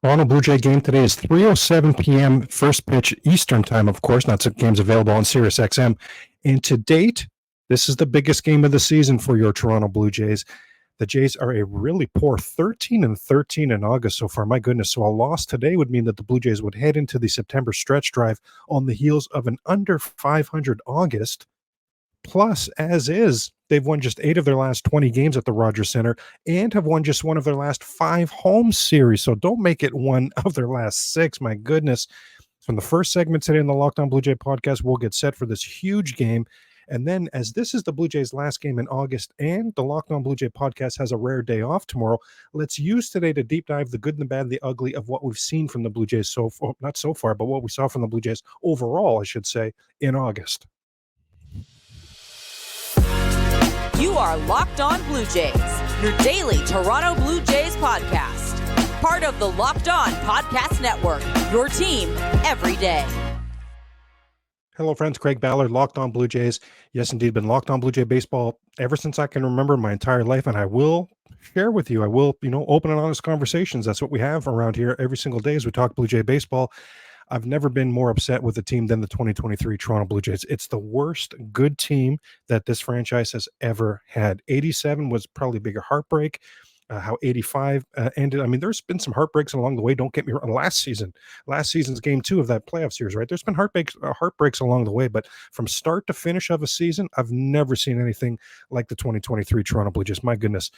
Toronto Blue Jay game today is 3:07 p.m. first pitch Eastern time, of course. Not some games available on Sirius XM. And to date, this is the biggest game of the season for your Toronto Blue Jays. The Jays are a really poor 13-13 in August so far. My goodness. So a loss today would mean that the Blue Jays would head into the September stretch drive on the heels of an under 500 August. Plus, as is, they've won just 8 of their last 20 games at the Rogers Center and have won just one of their last 5 home series. So don't make it one of their last 6. My goodness. From the first segment today in the Locked On Blue Jay podcast, we'll get set for this huge game. And then, as this is the Blue Jays' last game in August and the Locked On Blue Jay podcast has a rare day off tomorrow, let's use today to deep dive the good and the bad, the ugly of what we've seen from the Blue Jays so far, not so far, but what we saw from the Blue Jays overall, I should say, in August. You are Locked On Blue Jays, your daily Toronto Blue Jays podcast. Part of the Locked On Podcast Network, your team every day. Hello, friends. Craig Ballard, Locked On Blue Jays. Yes, indeed, been Locked On Blue Jay baseball ever since I can remember my entire life, and I will share with you. I will, open and honest conversations. That's what we have around here every single day as we talk Blue Jay baseball. I've never been more upset with the team than the 2023 Toronto Blue Jays. It's the worst good team that this franchise has ever had. 87 was probably a bigger heartbreak. How 85 ended. I mean, there's been some heartbreaks along the way. Don't get me wrong. Last season's game 2 of that playoff series, right? There's been heartbreaks along the way, but from start to finish of a season, I've never seen anything like the 2023 Toronto Blue Jays. My goodness.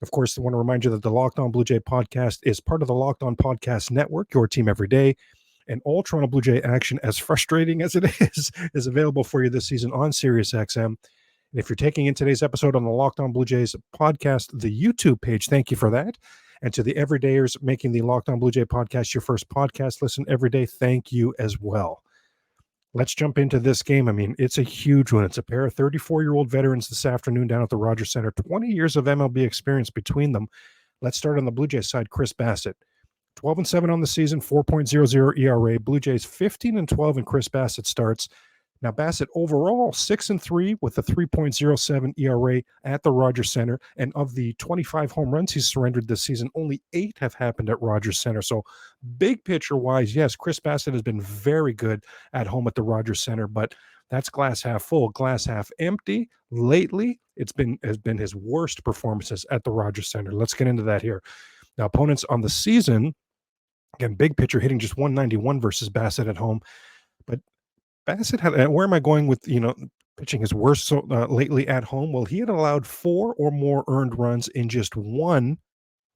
Of course, I want to remind you that the Locked On Blue Jay podcast is part of the Locked On Podcast Network, your team every day. And all Toronto Blue Jay action, as frustrating as it is available for you this season on Sirius XM. And if you're taking in today's episode on the Locked On Blue Jays podcast, the YouTube page, thank you for that. And to the everydayers making the Locked On Blue Jay podcast your first podcast listen every day, thank you as well. Let's jump into this game. I mean, it's a huge one. It's a pair of 34-year-old veterans this afternoon down at the Rogers Center. 20 years of MLB experience between them. Let's start on the Blue Jays side. Chris Bassitt. 12-7 on the season, 4.00 ERA. Blue Jays 15-12 in Chris Bassitt starts. Now Bassitt overall 6-3 with a 3.07 ERA at the Rogers Center. And of the 25 home runs he's surrendered this season, only 8 have happened at Rogers Center. So big picture wise, yes, Chris Bassitt has been very good at home at the Rogers Center, but that's glass half full, glass half empty. Lately, has been his worst performances at the Rogers Center. Let's get into that here. Now, opponents on the season, again, big picture, hitting just 191 versus Bassitt at home. But Bassitt had, where am I going with, pitching his worst lately at home? Well, he had allowed 4 or more earned runs in just 1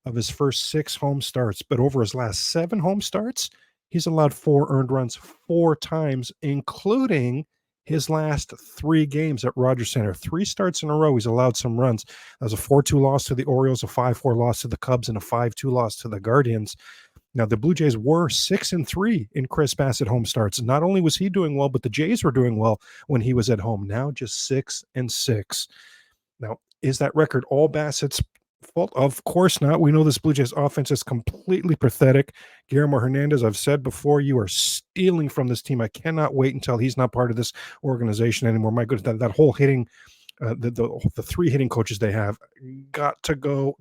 of his first 6 home starts. But over his last 7 home starts, he's allowed 4 earned runs 4 times, including his last 3 games at Rogers Center. 3 starts in a row, he's allowed some runs. That was a 4-2 loss to the Orioles, a 5-4 loss to the Cubs, and a 5-2 loss to the Guardians. Now, the Blue Jays were 6-3 in Chris Bassitt home starts. Not only was he doing well, but the Jays were doing well when he was at home. Now just 6-6. Now, is that record all Bassitt's fault? Of course not. We know this Blue Jays offense is completely pathetic. Guillermo Hernandez, I've said before, you are stealing from this team. I cannot wait until he's not part of this organization anymore. My goodness, that whole hitting, the 3 hitting coaches they have, got to go.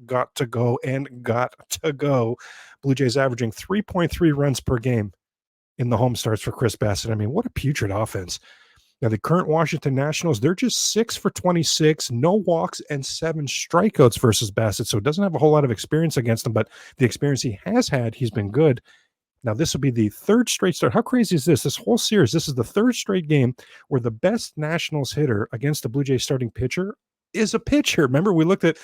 Blue Jays averaging 3.3 runs per game in the home starts for Chris Bassitt. I mean, what a putrid offense. Now, the current Washington Nationals, they're just 6 for 26, no walks, and 7 strikeouts versus Bassitt. So it doesn't have a whole lot of experience against him, but the experience he has had, he's been good. Now, this will be the 3rd straight start. How crazy is this? This whole series, this is the 3rd straight game where the best Nationals hitter against the Blue Jays starting pitcher is a pitcher. Remember, we looked at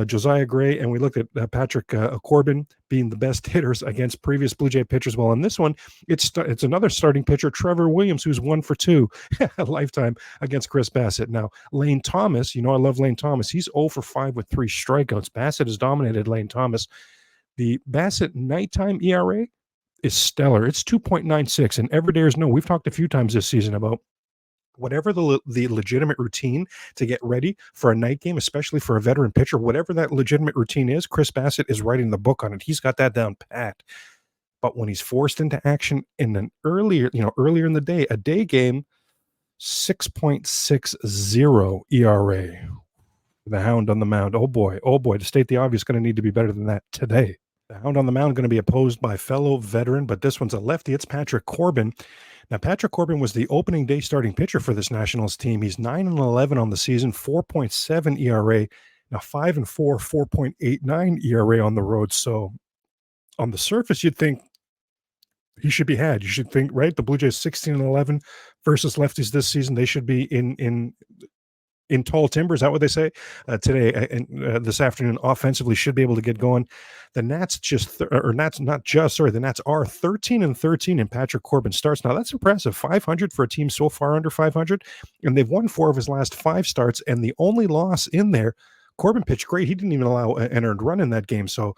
Josiah Gray, and we looked at Patrick Corbin being the best hitters against previous Blue Jay pitchers. Well, in this one, it's another starting pitcher, Trevor Williams, who's 1 for 2 a lifetime against Chris Bassitt. Now, Lane Thomas, I love Lane Thomas. He's 0 for 5 with 3 strikeouts. Bassitt has dominated Lane Thomas. The Bassitt nighttime ERA is stellar. It's 2.96, and everydayers know, we've talked a few times this season about whatever the legitimate routine to get ready for a night game, especially for a veteran pitcher, whatever that legitimate routine is, Chris Bassitt is writing the book on it. He's got that down pat. But when he's forced into action in an earlier in the day, a day game, 6.60 ERA. The Hound on the mound. Oh boy, to state the obvious, going to need to be better than that today. The Hound on the mound going to be opposed by fellow veteran, but this one's a lefty. It's Patrick Corbin. Now, Patrick Corbin was the opening day starting pitcher for this Nationals team. He's 9-11 on the season, 4.7 ERA. Now, 5-4, 4.89 ERA on the road. So, on the surface, you'd think he should be had. You should think, right? The Blue Jays 16-11 versus lefties this season. They should be in tall timber. Is that what they say today and this afternoon? Offensively, should be able to get going. The Nats the Nats are 13-13 in Patrick Corbin starts. Now that's impressive. 500 for a team so far under 500, and they've won 4 of his last 5 starts. And the only loss in there, Corbin pitched great. He didn't even allow an earned run in that game. So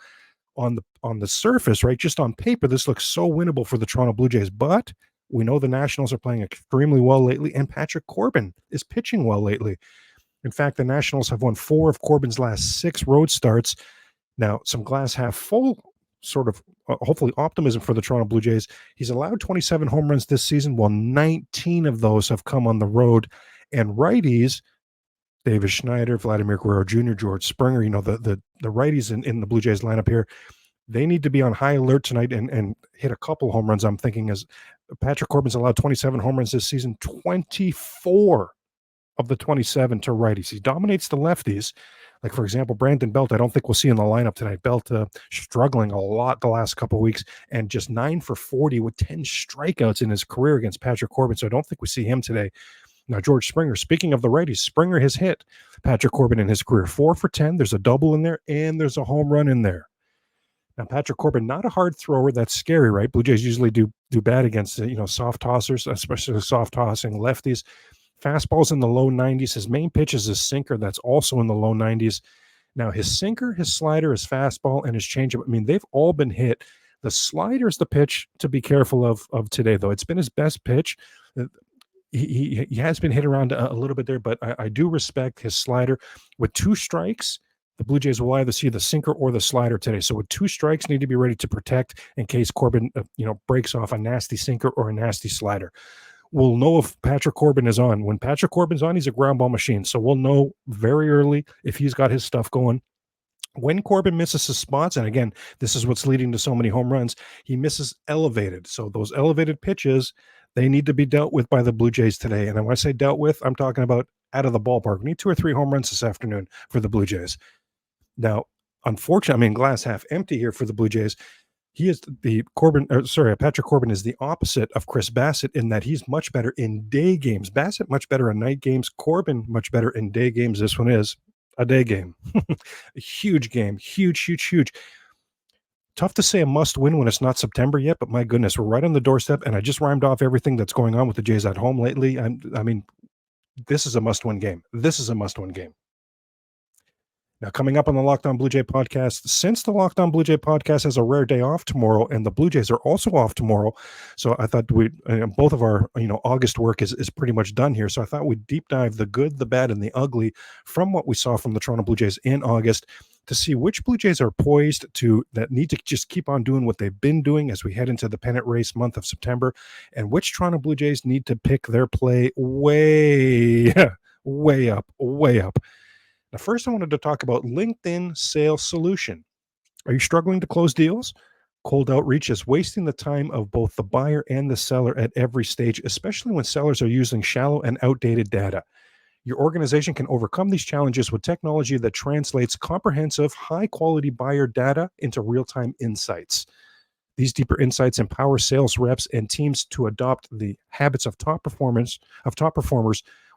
on the surface, right, just on paper, this looks so winnable for the Toronto Blue Jays. But we know the Nationals are playing extremely well lately, and Patrick Corbin is pitching well lately. In fact, the Nationals have won 4 of Corbin's last 6 road starts. Now, some glass half full sort of hopefully optimism for the Toronto Blue Jays. He's allowed 27 home runs this season, while 19 of those have come on the road. And righties, Davis Schneider, Vladimir Guerrero Jr., George Springer, the righties in the Blue Jays lineup here, they need to be on high alert tonight and hit a couple home runs. I'm thinking as Patrick Corbin's allowed 27 home runs this season, 24 of the 27 to righties. He dominates the lefties. Like, for example, Brandon Belt, I don't think we'll see in the lineup tonight. Belt struggling a lot the last couple of weeks, and just 9 for 40 with 10 strikeouts in his career against Patrick Corbin. So I don't think we see him today. Now, George Springer, speaking of the righties, Springer has hit Patrick Corbin in his career 4 for 10. There's a double in there, and there's a home run in there. Now, Patrick Corbin, not a hard thrower. That's scary, right? Blue Jays usually do bad against soft tossers, especially soft tossing lefties. Fastball's in the low 90s. His main pitch is his sinker. That's also in the low 90s. Now, his sinker, his slider, his fastball, and his changeup, I mean, they've all been hit. The slider is the pitch to be careful of today, though. It's been his best pitch. He has been hit around a little bit there, but I do respect his slider. With 2 strikes, the Blue Jays will either see the sinker or the slider today. So with 2 strikes, need to be ready to protect in case Corbin, breaks off a nasty sinker or a nasty slider. We'll know if Patrick Corbin is on. When Patrick Corbin's on, he's a ground ball machine. So we'll know very early if he's got his stuff going. When Corbin misses his spots, and again, this is what's leading to so many home runs, he misses elevated. So those elevated pitches, they need to be dealt with by the Blue Jays today. And when I say dealt with, I'm talking about out of the ballpark. We need 2 or 3 home runs this afternoon for the Blue Jays. Now, unfortunately, glass half empty here for the Blue Jays. He is Patrick Corbin is the opposite of Chris Bassitt in that he's much better in day games. Bassitt much better in night games. Corbin much better in day games. This one is a day game. A huge game. Huge. Tough to say a must win when it's not September yet, but my goodness, we're right on the doorstep, and I just rhymed off everything that's going on with the Jays at home lately. This is a must win game. Now, coming up on the Locked On Blue Jay podcast, since the Locked On Blue Jay podcast has a rare day off tomorrow, and the Blue Jays are also off tomorrow, so I thought both of our August work is pretty much done here. So I thought we'd deep dive the good, the bad, and the ugly from what we saw from the Toronto Blue Jays in August to see which Blue Jays are poised that need to just keep on doing what they've been doing as we head into the pennant race month of September, and which Toronto Blue Jays need to pick their play way up. Now, first, I wanted to talk about LinkedIn Sales Solution. Are you struggling to close deals? Cold outreach is wasting the time of both the buyer and the seller at every stage, especially when sellers are using shallow and outdated data. Your organization can overcome these challenges with technology that translates comprehensive, high-quality buyer data into real-time insights. These deeper insights empower sales reps and teams to adopt the habits of top performers,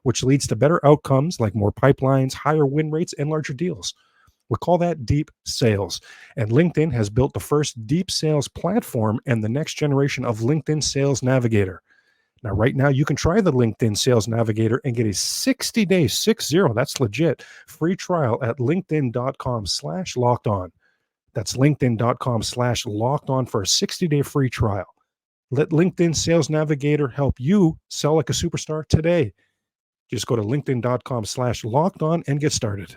which leads to better outcomes like more pipelines, higher win rates, and larger deals. We call that deep sales. And LinkedIn has built the first deep sales platform and the next generation of LinkedIn Sales Navigator. Now, right now, you can try the LinkedIn Sales Navigator and get a 60-day, 60, that's legit, free trial at linkedin.com/lockedon. That's linkedin.com/lockedon for a 60-day free trial. Let LinkedIn Sales Navigator help you sell like a superstar today. Just go to linkedin.com/lockedon and get started.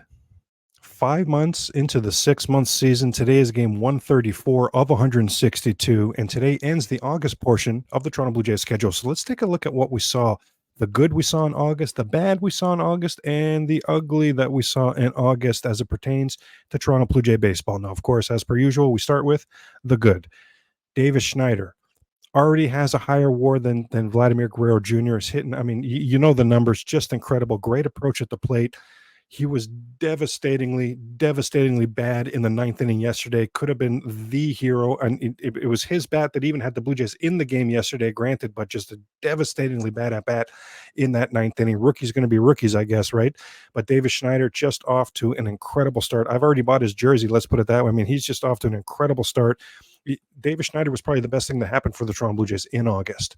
5 months into the 6-month season, today is game 134 of 162, and today ends the August portion of the Toronto Blue Jays schedule. So let's take a look at what we saw the good we saw in August, the bad we saw in August, and the ugly that we saw in August as it pertains to Toronto Blue Jay baseball. Now, of course, as per usual, we start with the good. Davis Schneider already has a higher WAR than Vladimir Guerrero Jr. is hitting. I mean, you know the numbers, just incredible. Great approach at the plate. He was devastatingly bad in the ninth inning yesterday. Could have been the hero, and it was his bat that even had the Blue Jays in the game yesterday, granted, but just a devastatingly bad at bat in that ninth inning. Rookies going to be rookies, I guess, right? But Davis Schneider just off to an incredible start. I've already bought his jersey, let's put it that way. I mean, he's just off to an incredible start. Davis Schneider was probably the best thing that happened for the Toronto Blue Jays in August.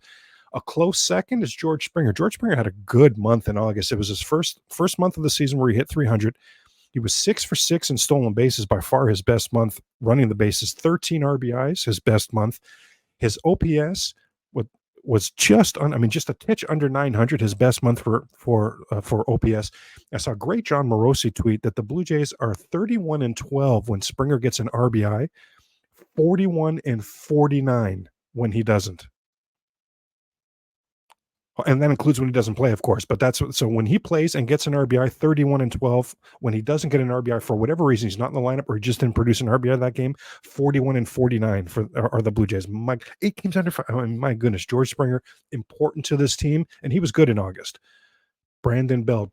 A close second is George Springer. George Springer had a good month in August. It was his first month of the season where he hit 300. He was 6 for 6 in stolen bases, by far his best month running the bases. 13 RBIs, his best month. His OPS was just a titch under 900, his best month for OPS. I saw a great John Morosi tweet that the Blue Jays are 31-12 when Springer gets an RBI, 41-49 when he doesn't. And that includes when he doesn't play, of course. But so when he plays and gets an RBI, 31-12. When he doesn't get an RBI for whatever reason, he's not in the lineup or he just didn't produce an RBI that game, 41-49 are the Blue Jays. 8 games under 5. I mean, my goodness, George Springer, important to this team, and he was good in August. Brandon Belt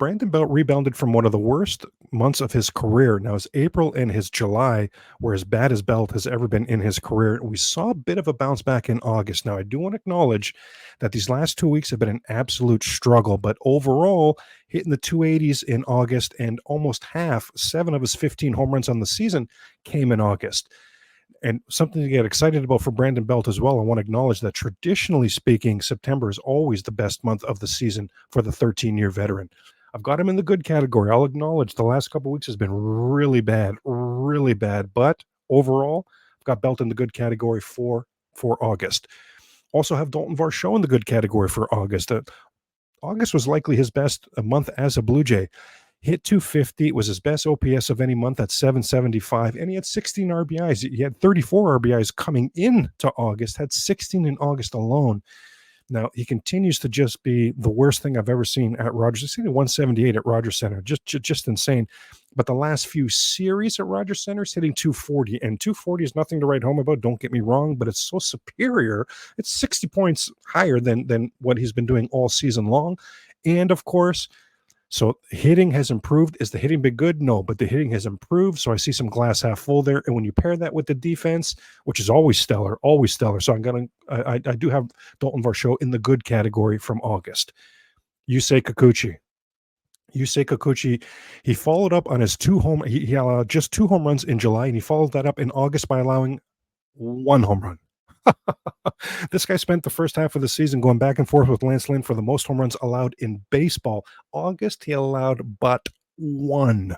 rebounded from one of the worst months of his career. Now, his April and his July were as bad as Belt has ever been in his career. We saw a bit of a bounce back in August. Now, I do want to acknowledge that these last 2 weeks have been an absolute struggle, but overall, hitting the 280s in August, and almost half, 7 of his 15 home runs on the season came in August. And something to get excited about for Brandon Belt as well. I want to acknowledge that traditionally speaking, September is always the best month of the season for the 13-year veteran. I've got him in the good category. I'll acknowledge the last couple of weeks has been really bad. But overall, I've got Belt in the good category for August. Also have Dalton Varsho in the good category for August. August was likely his best month as a Blue Jay. Hit 250. It was his best OPS of any month at 775, and he had 16 RBIs. He had 34 RBIs coming into August, had 16 in August alone. Now, he continues to just be the worst thing I've ever seen at Rogers. I've seen 178 at Rogers Center, just insane. But the last few series at Rogers Center is hitting 240, and 240 is nothing to write home about, don't get me wrong, but it's so superior. It's 60 points higher than what he's been doing all season long. And, of course, so hitting has improved. Is the hitting been good? No, but the hitting has improved. So I see some glass half full there. And when you pair that with the defense, which is always stellar. So I do have Dalton Varsho in the good category from August. Yusei Kikuchi, he followed up on his he allowed just 2 home runs in July, and he followed that up in August by allowing 1 home run. This guy spent the first half of the season going back and forth with Lance Lynn for the most home runs allowed in baseball. August, he allowed but 1.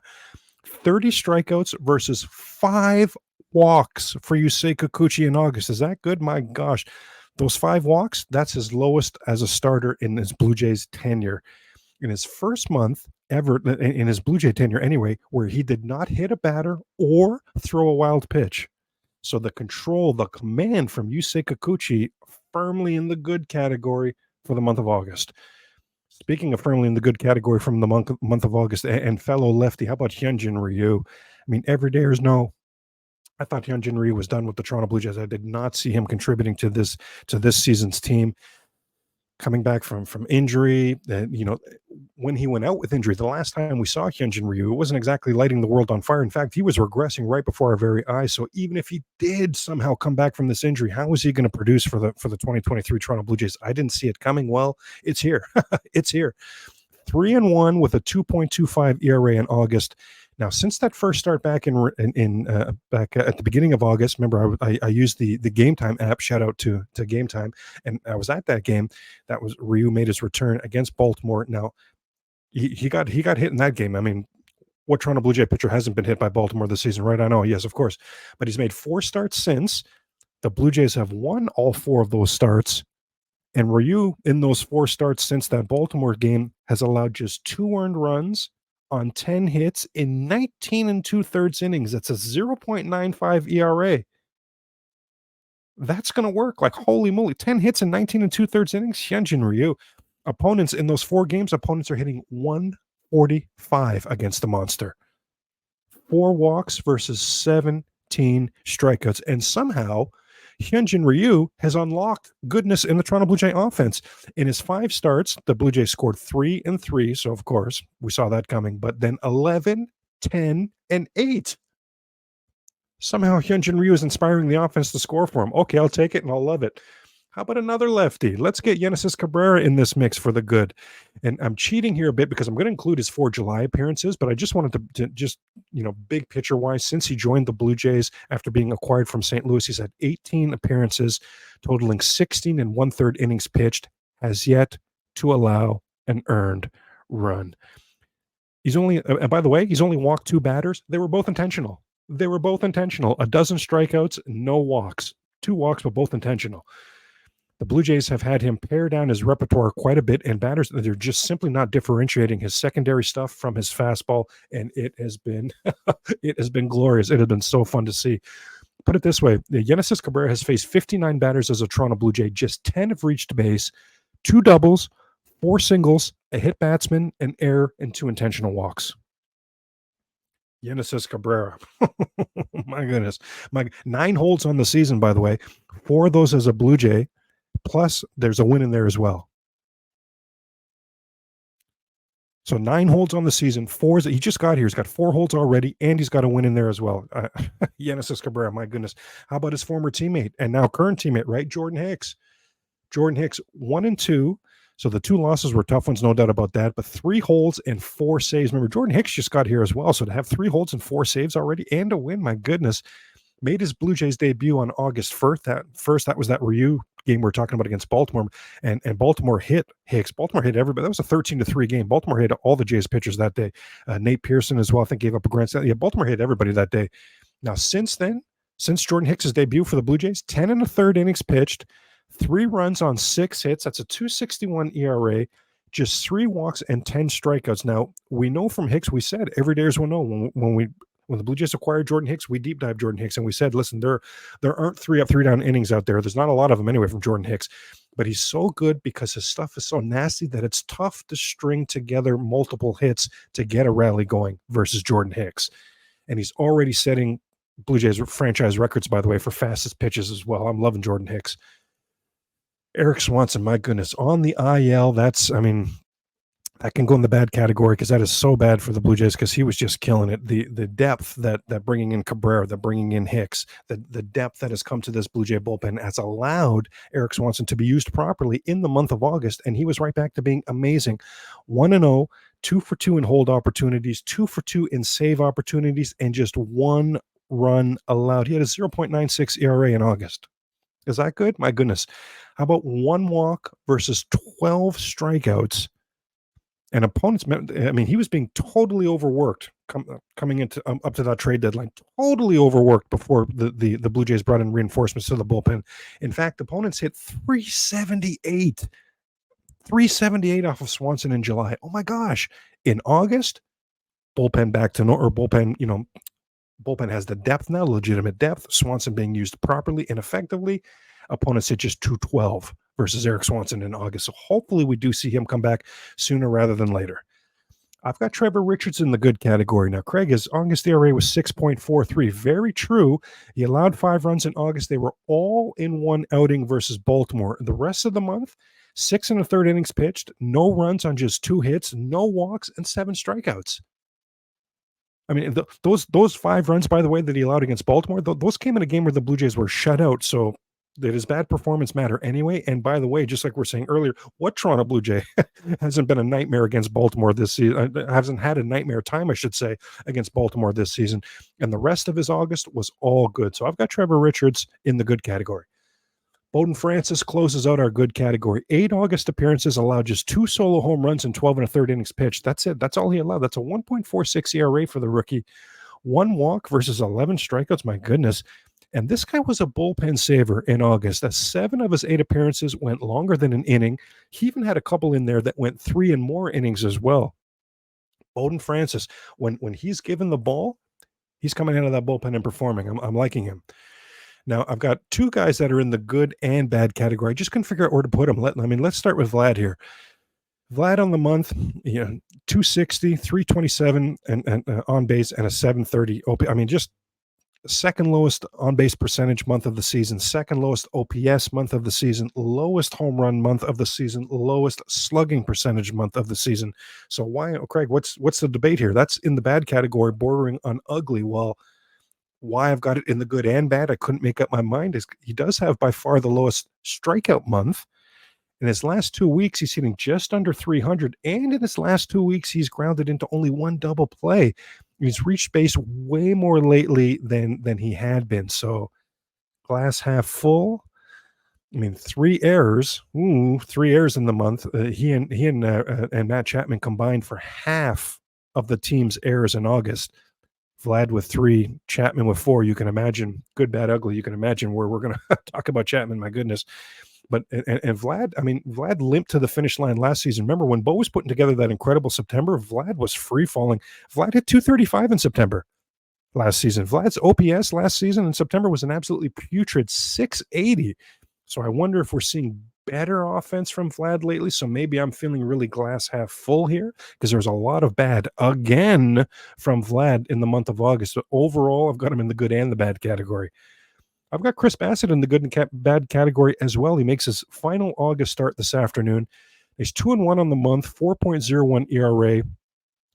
30 strikeouts versus 5 walks for Yusei Kikuchi in August. Is that good? My gosh. Those 5 walks, that's his lowest as a starter in his Blue Jays tenure. In his first month ever, in his Blue Jay tenure anyway, where he did not hit a batter or throw a wild pitch. So the control, the command from Yusei Kikuchi, firmly in the good category for the month of August. Speaking of firmly in the good category from the month of August, and fellow lefty, how about Huyn-jin Ryu? I mean, everydayers know. I thought Huyn-jin Ryu was done with the Toronto Blue Jays. I did not see him contributing to this season's team. Coming back from injury, when he went out with injury, the last time we saw Huyn-jin Ryu, it wasn't exactly lighting the world on fire. In fact, he was regressing right before our very eyes. So even if he did somehow come back from this injury, how is he going to produce for the 2023 Toronto Blue Jays? I didn't see it coming. Well, it's here. It's here. 3-1 with a 2.25 ERA in August. Now, since that first start back back at the beginning of August, remember I used the Game Time app. Shout out to Game Time, and I was at that game. That was Ryu made his return against Baltimore. Now, he got hit in that game. I mean, what Toronto Blue Jay pitcher hasn't been hit by Baltimore this season, right? I know, yes, of course, but he's made 4 starts since. The Blue Jays have won all 4 of those starts, and Ryu in those 4 starts since that Baltimore game has allowed just 2 earned runs on 10 hits in 19 2/3 innings. That's a 0.95 ERA. That's going to work. Like, holy moly, 10 hits in 19 2/3 innings. Huyn-jin Ryu. Opponents in those 4 games, opponents are hitting 145 against the monster. 4 walks versus 17 strikeouts. And somehow, Huyn-jin Ryu has unlocked goodness in the Toronto Blue Jay offense. In his 5 starts, the Blue Jays scored 3 and 3. So, of course, we saw that coming. But then 11, 10, and 8. Somehow, Huyn-jin Ryu is inspiring the offense to score for him. Okay, I'll take it and I'll love it. How about another lefty? Let's get Genesis Cabrera in this mix for the good. And I'm cheating here a bit because I'm going to include his 4 July appearances, but I just wanted to just, big picture wise, since he joined the Blue Jays after being acquired from St. Louis, he's had 18 appearances, totaling 16 and 1/3 innings pitched, has yet to allow an earned run. He's only, by the way, he's only walked 2 batters. They were both intentional. A dozen strikeouts, no walks. 2 walks, but both intentional. The Blue Jays have had him pare down his repertoire quite a bit, and batters, they're just simply not differentiating his secondary stuff from his fastball, and it has been glorious. It has been so fun to see. Put it this way, Genesis Cabrera has faced 59 batters as a Toronto Blue Jay. Just 10 have reached base, 2 doubles, 4 singles, a hit batsman, an error, and 2 intentional walks. Genesis Cabrera. My goodness. 9 holds on the season, by the way. 4 of those as a Blue Jay. Plus, there's a win in there as well. So 9 holds on the season. 4 he just got here. He's got 4 holds already, and he's got a win in there as well. Genesis Cabrera, my goodness. How about his former teammate and now current teammate, right? Jordan Hicks. 1 and 2. So the 2 losses were tough ones, no doubt about that. But 3 holds and 4 saves. Remember, Jordan Hicks just got here as well. So to have 3 holds and 4 saves already and a win, my goodness. Made his Blue Jays debut on August 1st. That was that Ryu game we're talking about against Baltimore, and Baltimore hit Hicks. Baltimore hit everybody. That was a 13-3 game. Baltimore hit all the Jays pitchers that day. Nate Pearson as well, I think, gave up a grand slam. Yeah, Baltimore hit everybody that day. Now, since Jordan Hicks' debut for the Blue Jays, 10 1/3 innings pitched, 3 runs on 6 hits. That's a 2.61 ERA, just 3 walks and 10 strikeouts. Now, we know from Hicks, we said every Dayers will know when the Blue Jays acquired Jordan Hicks, we deep dived Jordan Hicks, and we said, listen, there aren't 3 up, 3 down innings out there. There's not a lot of them anyway from Jordan Hicks, but he's so good because his stuff is so nasty that it's tough to string together multiple hits to get a rally going versus Jordan Hicks. And he's already setting Blue Jays franchise records, by the way, for fastest pitches as well. I'm loving Jordan Hicks. Eric Swanson, my goodness, on the IL, that can go in the bad category because that is so bad for the Blue Jays because he was just killing it. The depth that bringing in Cabrera, that bringing in Hicks, the depth that has come to this Blue Jay bullpen has allowed Eric Swanson to be used properly in the month of August, and he was right back to being amazing. 1-0, 2 for 2 in hold opportunities, 2 for 2 in save opportunities, and just 1 run allowed. He had a 0.96 ERA in August. Is that good? My goodness. How about 1 walk versus 12 strikeouts? And opponents, he was being totally overworked coming into up to that trade deadline, totally overworked before the Blue Jays brought in reinforcements to the bullpen. In fact, opponents hit 378 off of Swanson in July. Oh my gosh. In August, bullpen back to bullpen has the depth now, legitimate depth. Swanson being used properly and effectively. Opponents hit just 212 versus Eric Swanson in August. So hopefully we do see him come back sooner rather than later. I've got Trevor Richards in the good category. Now, Craig, his August ERA was 6.43. Very true. He allowed 5 runs in August. They were all in one outing versus Baltimore. The rest of the month, 6 1/3 innings pitched, no runs on just 2 hits, no walks, and 7 strikeouts. Those 5 runs, by the way, that he allowed against Baltimore, those came in a game where the Blue Jays were shut out. So did his bad performance matter anyway? And by the way, just like we're saying earlier, what Toronto Blue Jay hasn't been a nightmare against Baltimore this season? Hasn't had a nightmare time, I should say, against Baltimore this season. And the rest of his August was all good. So I've got Trevor Richards in the good category. Bowden Francis closes out our good category. 8 August appearances, allowed just 2 solo home runs in 12 1/3 innings pitched. That's it. That's all he allowed. That's a 1.46 ERA for the rookie. 1 walk versus 11 strikeouts. My goodness. And this guy was a bullpen saver in August. 7 of his 8 appearances went longer than an inning. He even had a couple in there that went 3 and more innings as well. Bowden Francis, when he's given the ball, he's coming out of that bullpen and performing. I'm liking him. Now, I've got 2 guys that are in the good and bad category. I just couldn't figure out where to put them. Let's start with Vlad here. Vlad on the month, 260, 327 and on base and a 730 OP. I mean, just second lowest on base percentage month of the season, second lowest OPS month of the season, lowest home run month of the season, lowest slugging percentage month of the season. So why, Craig, what's the debate here? That's in the bad category, bordering on ugly. Well, why I've got it in the good and bad, I couldn't make up my mind, is he does have by far the lowest strikeout month. In his last 2 weeks, he's hitting just under 300. And in his last 2 weeks, he's grounded into only one double play. He's reached base way more lately than he had been. So glass half full. I mean, 3 errors. 3 errors in the month. He and Matt Chapman combined for half of the team's errors in August. Vlad with 3, Chapman with 4. You can imagine, good, bad, ugly. You can imagine where we're going to talk about Chapman. My goodness. But and Vlad, I mean, Vlad limped to the finish line last season. Remember when Bo was putting together that incredible September? Vlad was free falling. Vlad hit 235 in September last season. Vlad's OPS last season in September was an absolutely putrid 680. So I wonder if we're seeing better offense from Vlad lately. So maybe I'm feeling really glass half full here, because there's a lot of bad again from Vlad in the month of August. So overall, I've got him in the good and the bad category. I've got Chris Bassitt in the good and bad category as well. He makes his final August start this afternoon. He's 2-1 on the month, 4.01 ERA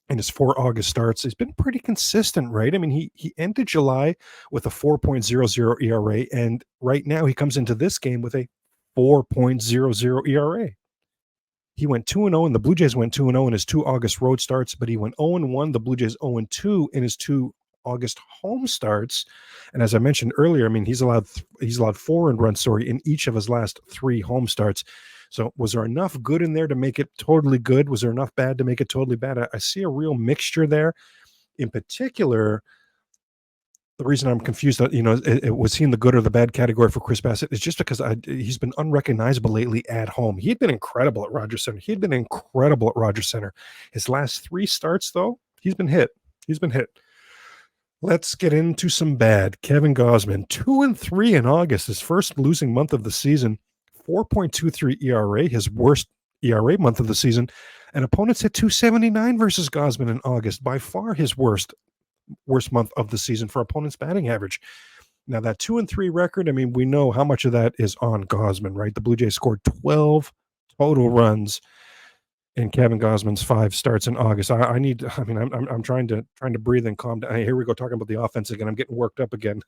in his 4 August starts. He's been pretty consistent, right? I mean, he ended July with a 4.00 ERA, and right now he comes into this game with a 4.00 ERA. He went 2-0, and the Blue Jays went 2-0 in his 2 August road starts, but he went 0-1. The Blue Jays 0-2 in his 2 August home starts. And as I mentioned earlier, I mean, he's allowed 4 earned runs, in each of his last 3 home starts. So was there enough good in there to make it totally good? Was there enough bad to make it totally bad? I see a real mixture there. In particular, the reason I'm confused, was he in the good or the bad category for Chris Bassitt is just because he's been unrecognizable lately at home. He had been incredible at Rogers Center. His last 3 starts, though, he's been hit. Let's get into some bad. Kevin Gausman, 2-3 in August, his first losing month of the season, 4.23 ERA, his worst ERA month of the season, and opponents hit 279 versus Gausman in August, by far his worst month of the season for opponents' batting average. Now that 2-3 record, I mean, we know how much of that is on Gausman, right? The Blue Jays scored 12 total runs in Kevin Gausman's 5 starts in August. I'm trying to breathe and calm down. Here we go, talking about the offense again. I'm getting worked up again.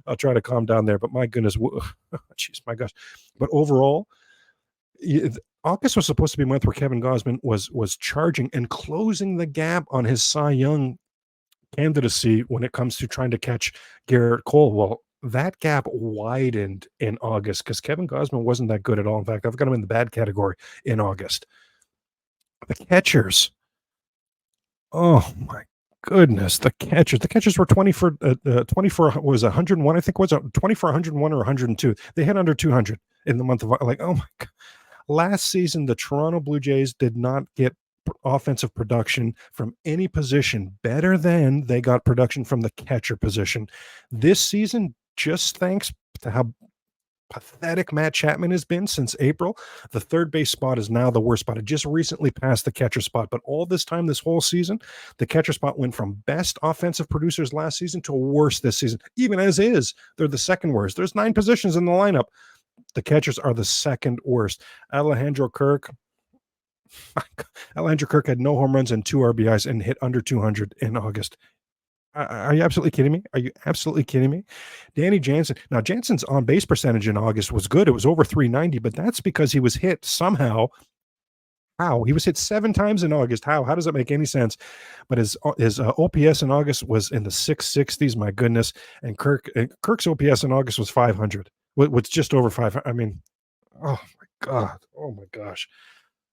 I'll try to calm down there, but my goodness, jeez, my gosh. But overall, August was supposed to be a month where Kevin Gausman was charging and closing the gap on his Cy Young candidacy when it comes to trying to catch Garrett Cole. Well, that gap widened in August because Kevin Gausman wasn't that good at all. In fact, I've got him in the bad category in August. The catchers. Oh my goodness. The catchers were 20 for 101. I think it was 20 for 101 or 102. They had under 200 in the month of, oh my God. Last season, the Toronto Blue Jays did not get offensive production from any position better than they got production from the catcher position. This season, just thanks to how pathetic Matt Chapman has been since April, the third base spot is now the worst spot. It just recently passed the catcher spot, but all this time, this whole season, the catcher spot went from best offensive producers last season to worst this season. Even as is, they're the second worst. There's 9 positions in the lineup. The catchers are the second worst. Alejandro Kirk had no home runs and 2 RBIs and hit under 200 in August. Are you absolutely kidding me? Danny Jansen. Now, Jansen's on-base percentage in August was good. It was over 390, but that's because he was hit somehow. How? He was hit 7 times in August. How? How does that make any sense? But his OPS in August was in the 660s. My goodness. And Kirk's OPS in August was 500. What's just over 500. I mean, oh my God. Oh my gosh.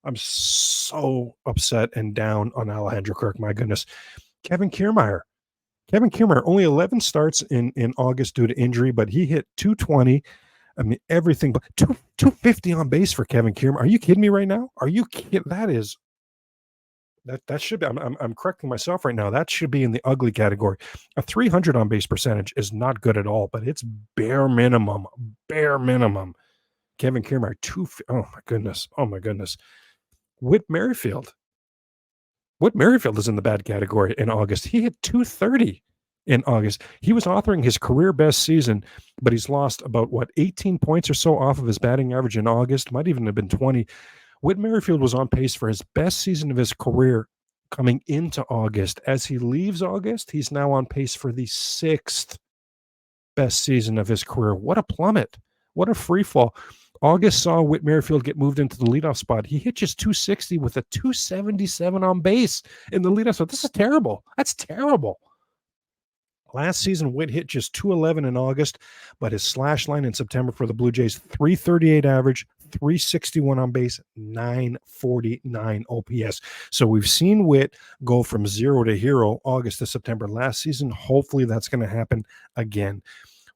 I'm so upset and down on Alejandro Kirk. My goodness. Kevin Kiermaier, only 11 starts in August due to injury, but he hit 220. I mean, everything but 250 on base for Kevin Kiermaier. Are you kidding me right now? Are you kidding? That should be, I'm correcting myself right now. That should be in the ugly category. A 300 on base percentage is not good at all, but it's bare minimum. Kevin Kiermaier, oh my goodness. Whit Merrifield. Whit Merrifield is in the bad category in August. He hit 230 in August. He was authoring his career best season, but he's lost about, 18 points or so off of his batting average in August. Might even have been 20. Whit Merrifield was on pace for his best season of his career coming into August. As he leaves August, he's now on pace for the 6th best season of his career. What a plummet. What a free fall. August saw Whit Merrifield get moved into the leadoff spot. He hit just 260 with a 277 on base in the leadoff spot. This is terrible. That's terrible. Last season, Whit hit just 211 in August, but his slash line in September for the Blue Jays, 338 average, 361 on base, 949 OPS. So we've seen Whit go from zero to hero August to September last season. Hopefully that's going to happen again.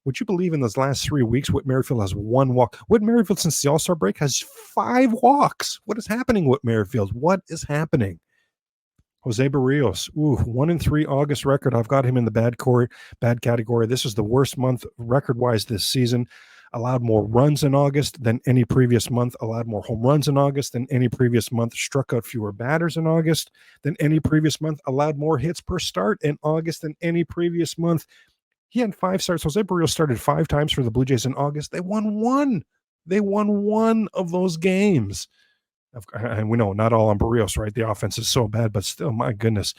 Would you believe in those last 3 weeks, Whit Merrifield has 1 walk? Whit Merrifield, since the All-Star break, has 5 walks. What is happening, Whit Merrifield? What is happening? Jose Barrios, 1-3 August record. I've got him in the bad category. This is the worst month record-wise this season. Allowed more runs in August than any previous month. Allowed more home runs in August than any previous month. Struck out fewer batters in August than any previous month. Allowed more hits per start in August than any previous month. He had 5 starts. Jose Barrios started 5 times for the Blue Jays in August. They won 1. They won 1 of those games. And we know not all on Barrios, right? The offense is so bad, but still, my goodness.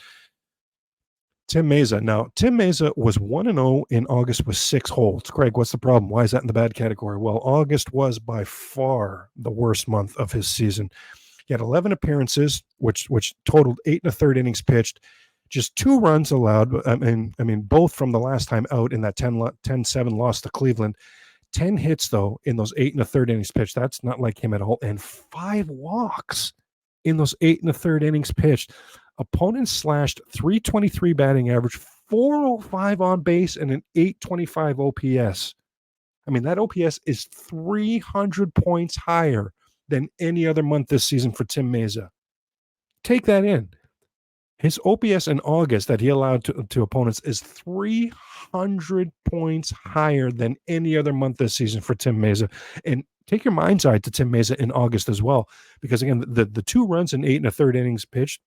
Tim Meza. Now, Tim Meza was 1-0 in August with 6 holds. Craig, what's the problem? Why is that in the bad category? Well, August was by far the worst month of his season. He had 11 appearances, which totaled 8 1/3 innings pitched. Just 2 runs allowed. I mean, both from the last time out in that 10-7 loss to Cleveland. 10 hits, though, in those 8 1/3 innings pitched. That's not like him at all. And 5 walks in those 8 1/3 innings pitched. Opponents slashed 323 batting average, 405 on base, and an 825 OPS. I mean, that OPS is 300 points higher than any other month this season for Tim Meza. Take that in. His OPS in August that he allowed to opponents is 300 points higher than any other month this season for Tim Meza. And take your mind's eye to Tim Meza in August as well, because, again, the 2 runs in 8 1/3 innings pitched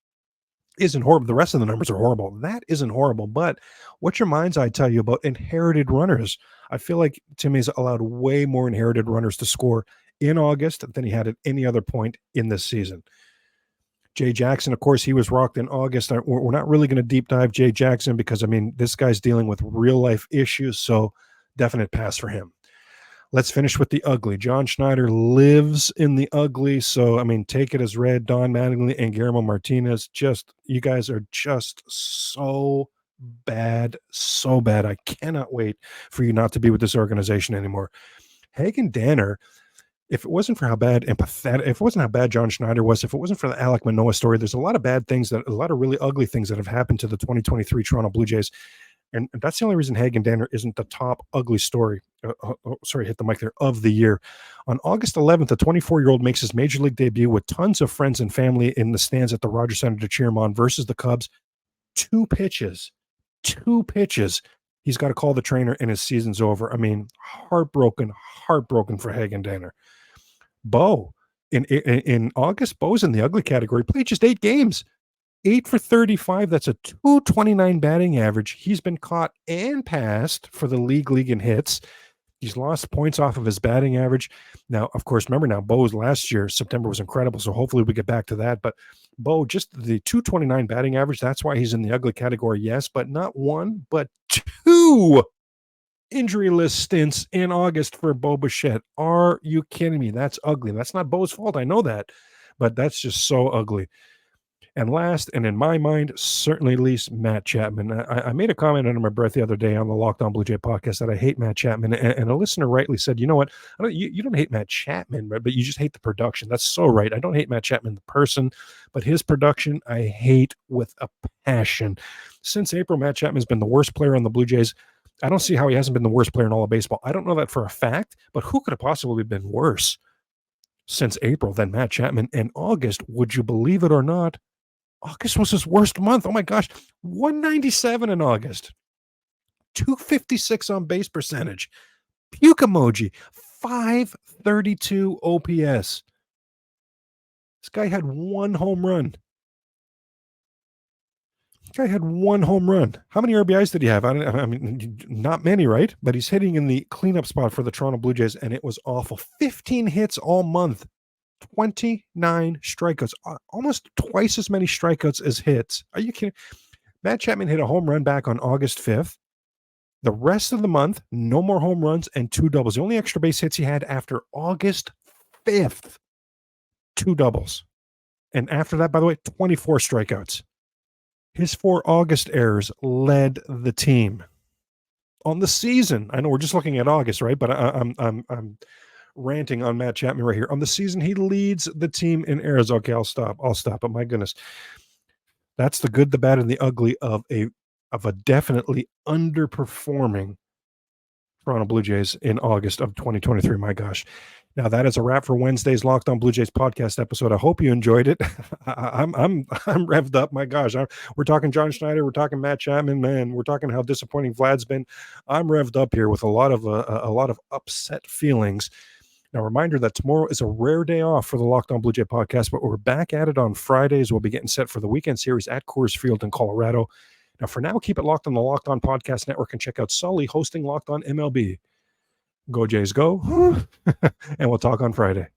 isn't horrible. The rest of the numbers are horrible. That isn't horrible. But what's your mind's eye tell you about inherited runners? I feel like Tim Meza allowed way more inherited runners to score in August than he had at any other point in this season. Jay Jackson, of course, he was rocked in August. We're not really going to deep dive Jay Jackson because, I mean, this guy's dealing with real life issues, so definite pass for him. Let's finish with the ugly. John Schneider lives in the ugly, so, I mean, take it as read. Don Mattingly and Guillermo Martinez, you guys are just so bad, so bad. I cannot wait for you not to be with this organization anymore. Hagen Danner, if it wasn't for how bad and pathetic, if it wasn't how bad John Schneider was, if it wasn't for the Alek Manoah story, there's a lot of bad things, a lot of really ugly things that have happened to the 2023 Toronto Blue Jays. And that's the only reason Hagen Danner isn't the top ugly story. Hit the mic there, of the year. On August 11th, the 24-year-old makes his major league debut with tons of friends and family in the stands at the Rogers Center to cheer him on versus the Cubs. 2 pitches. He's got to call the trainer and his season's over. I mean, heartbroken for Hagen Danner. Bo, in August, Bo's in the ugly category, played just 8 games. 8 for 35. That's a 229 batting average. He's been caught and passed for the league in hits. He's lost points off of his batting average. Now, of course, remember now, Bo's last year, September was incredible, so hopefully we get back to that. But Bo, just the 229 batting average, that's why he's in the ugly category, yes, but not 1, but 2 injury list stints in August for Bo Bichette. Are you kidding me? That's ugly. That's not Bo's fault. I know that, but that's just so ugly. And last, and in my mind, certainly least, Matt Chapman. I made a comment under my breath the other day on the Locked On Blue Jay podcast that I hate Matt Chapman, and a listener rightly said, you know what, you don't hate Matt Chapman, but you just hate the production. That's so right. I don't hate Matt Chapman, the person, but his production I hate with a passion. Since April, Matt Chapman's been the worst player on the Blue Jays. I don't see how he hasn't been the worst player in all of baseball. I don't know that for a fact, but who could have possibly been worse since April than Matt Chapman? And August, would you believe it or not, August was his worst month. Oh my gosh. 197 in August. 256 on base percentage. Puke emoji. 532 OPS. This guy had one home run. Guy had one home run. How many RBIs did he have? I mean, not many, right? But he's hitting in the cleanup spot for the Toronto Blue Jays, and it was awful. 15 hits all month, 29 strikeouts, almost twice as many strikeouts as hits. Are you kidding? Matt Chapman hit a home run back on August 5th. The rest of the month, no more home runs and 2 doubles. The only extra base hits he had after August 5th, 2 doubles. And after that, by the way, 24 strikeouts. His 4 August errors led the team on the season. I know we're just looking at August, right? But I'm ranting on Matt Chapman right here. On the season, he leads the team in errors. Okay, I'll stop. But my goodness, that's the good, the bad, and the ugly of a definitely underperforming Toronto Blue Jays in August of 2023. My gosh. Now that is a wrap for Wednesday's Locked On Blue Jays podcast episode. I hope you enjoyed it. I'm revved up. My gosh, we're talking John Schneider, we're talking Matt Chapman, man. We're talking how disappointing Vlad's been. I'm revved up here with a lot of upset feelings. Now, reminder that tomorrow is a rare day off for the Locked On Blue Jay podcast, but we're back at it on Fridays. We'll be getting set for the weekend series at Coors Field in Colorado. Now, for now, keep it locked on the Locked On Podcast Network and check out Sully hosting Locked On MLB. Go Jays, go. And we'll talk on Friday.